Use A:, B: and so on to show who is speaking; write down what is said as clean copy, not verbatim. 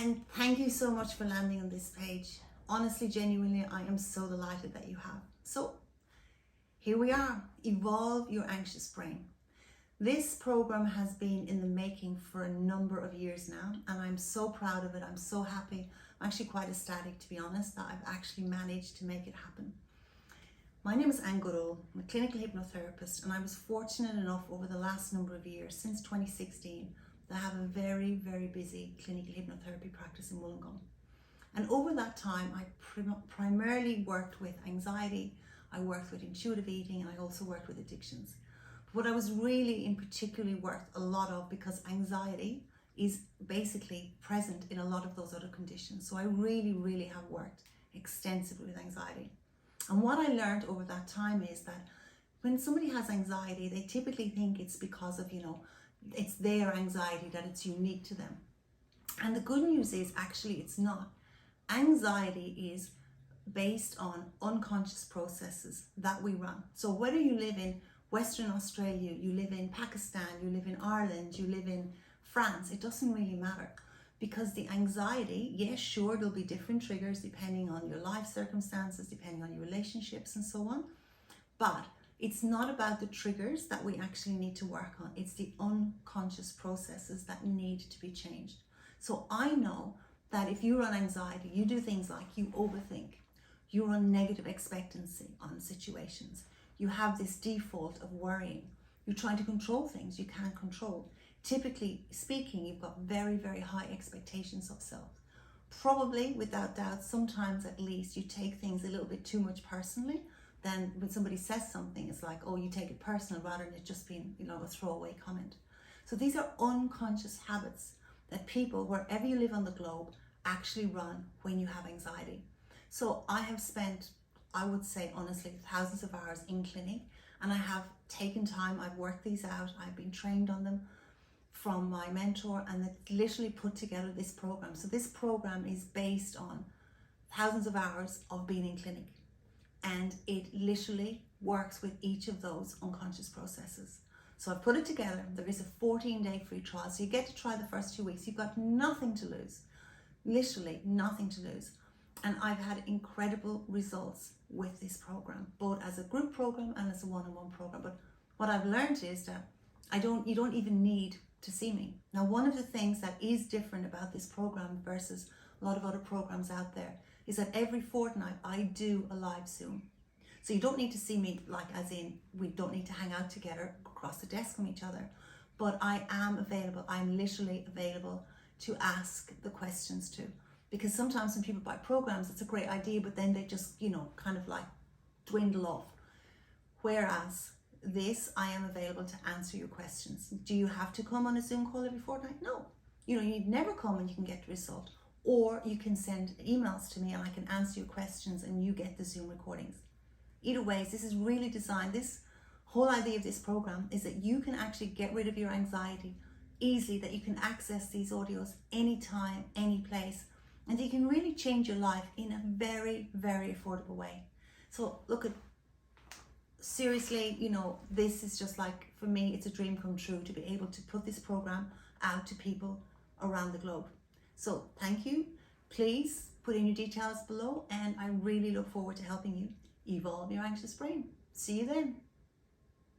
A: And thank you so much for landing on this page. Honestly, genuinely, I am so delighted that you have. So here we are, Evolve Your Anxious Brain. This program has been in the making for a number of years now, and I'm so proud of it. I'm so happy. I'm actually quite ecstatic, to be honest, that I've actually managed to make it happen. My name is Anne Goodall. I'm a clinical hypnotherapist, and I was fortunate enough over the last number of years, since 2016, to have a very, very busy clinical hypnotherapy practice in Wollongong. And over that time, I primarily worked with anxiety, I worked with intuitive eating, and I also worked with addictions. But what I was really in particularly worked a lot of, because anxiety is basically present in a lot of those other conditions. So I really have worked extensively with anxiety. And what I learned over that time is that when somebody has anxiety, they typically think it's because of, it's their anxiety, that it's unique to them. And the good news is actually it's not. Anxiety is based on unconscious processes that we run. So whether you live in Western Australia, you live in Pakistan, you live in Ireland, you live in France, it doesn't really matter. Because the anxiety, yes, sure, there'll be different triggers depending on your life circumstances, depending on your relationships and so on. But it's not about the triggers that we actually need to work on. It's the unconscious processes that need to be changed. So I know that if you run anxiety, you do things like you overthink, you run negative expectancy on situations, you have this default of worrying, you're trying to control things you can't control. Typically speaking, you've got very high expectations of self. Probably, without doubt, sometimes at least, you take things a little bit too much personally. Then when somebody says something, it's like, oh, you take it personal rather than it just being, a throwaway comment. So these are unconscious habits that people, wherever you live on the globe, actually run when you have anxiety. So I have spent, I would say honestly, thousands of hours in clinic, and I have taken time, I've worked these out, I've been trained on them from my mentor, and they literally put together this program. So this program is based on thousands of hours of being in clinic, and it literally works with each of those unconscious processes. So I've put it together. There is a 14-day free trial, so you get to try the first 2 weeks. You've got nothing to lose, literally nothing to lose. And I've had incredible results with this program, both as a group program and as a one-on-one program. But what I've learned is that you don't even need to see me. Now, one of the things that is different about this program versus a lot of other programs out there is that every fortnight I do a live Zoom. So you don't need to see me, like as in we don't need to hang out together across the desk from each other, but I am available. I'm literally available to ask the questions to. Because sometimes when people buy programs, it's a great idea, but then they just, kind of like dwindle off. Whereas this, I am available to answer your questions. Do you have to come on a Zoom call every fortnight? No. You need never come and you can get the result. Or you can send emails to me and I can answer your questions and you get the Zoom recordings. Either ways, this is really designed. This whole idea of this program is that you can actually get rid of your anxiety easily, that you can access these audios anytime, any place, and you can really change your life in a very affordable way. So look at, seriously, this is just like, for me, it's a dream come true to be able to put this program out to people around the globe. So thank you. Please put in your details below, and I really look forward to helping you evolve your anxious brain. See you then.